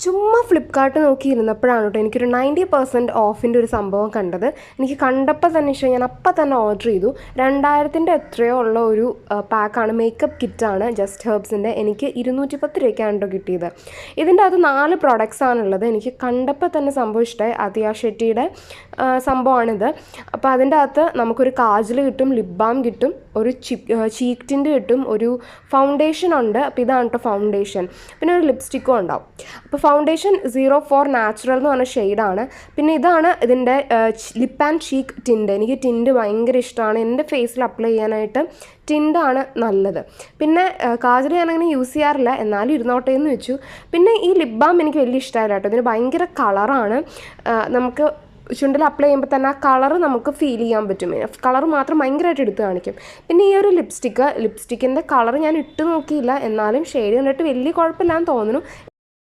ചുമ്മാ ഫ്ലിപ്കാർട്ട് നോക്കിയിരുന്നപ്പോഴാണ് കേട്ടോ എനിക്കൊരു 90% ഓഫിൻ്റെ ഒരു സംഭവം കണ്ടത്. എനിക്ക് കണ്ടപ്പോൾ തന്നെ ഇഷ്ടം. ഞാൻ അപ്പം തന്നെ ഓർഡർ ചെയ്തു. 2000-ൻ്റെ എത്രയോ ഉള്ള ഒരു പാക്കാണ്, മേക്കപ്പ് കിറ്റാണ് ജസ്റ്റ് ഹെർബ്സിൻ്റെ. എനിക്ക് 210 രൂപയ്ക്കാണ് കേട്ടോ കിട്ടിയത്. ഇതിൻ്റെ അകത്ത് 4 പ്രോഡക്റ്റ്സ് ആണുള്ളത്. എനിക്ക് കണ്ടപ്പോൾ തന്നെ സംഭവം ഇഷ്ടമായി. അതിയ ഷെട്ടിയുടെ സംഭവമാണിത്. അപ്പോൾ അതിൻ്റെ അകത്ത് നമുക്കൊരു കാജൽ കിട്ടും, ലിപ് ബാം കിട്ടും, ഒരു ചീക്ക് ടിൻ്റ് കിട്ടും, ഒരു ഫൗണ്ടേഷൻ ഉണ്ട്. അപ്പോൾ ഇതാണ് കേട്ടോ ഫൗണ്ടേഷൻ. പിന്നെ ഒരു ലിപ്സ്റ്റിക്കും ഉണ്ടാവും. അപ്പോൾ ഫൗണ്ടേഷൻ 04 നാച്ചുറൽ എന്ന് പറഞ്ഞ ഷെയ്ഡാണ്. പിന്നെ ഇതാണ് ഇതിൻ്റെ ലിപ്പ് ആൻഡ് ചീക്ക് ടിൻ്റ്. എനിക്ക് ടിൻ്റ് ഭയങ്കര ഇഷ്ടമാണ്. എൻ്റെ ഫേസിൽ അപ്ലൈ ചെയ്യാനായിട്ട് ടിൻ്റാണ് നല്ലത്. പിന്നെ കാജൽ ഞാനങ്ങനെ യൂസ് ചെയ്യാറില്ല, എന്നാലും ഇരുന്നോട്ടെ എന്ന് വെച്ചു. പിന്നെ ഈ ലിപ് ബാം എനിക്ക് വലിയ ഇഷ്ടമായില്ല കേട്ടോ. ഇതിന് ഭയങ്കര കളറാണ്. നമുക്ക് ചുണ്ടിൽ അപ്ലൈ ചെയ്യുമ്പോൾ തന്നെ ആ കളറ് നമുക്ക് ഫീൽ ചെയ്യാൻ പറ്റും. കളർ മാത്രം ഭയങ്കരമായിട്ട് എടുത്ത് കാണിക്കും. പിന്നെ ഈ ഒരു ലിപ്സ്റ്റിക്കിൻ്റെ കളർ ഞാൻ ഇട്ട് നോക്കിയില്ല, എന്നാലും ഷെയ്ഡ് കണ്ടിട്ട് വലിയ കുഴപ്പമില്ലാന്ന് തോന്നുന്നു.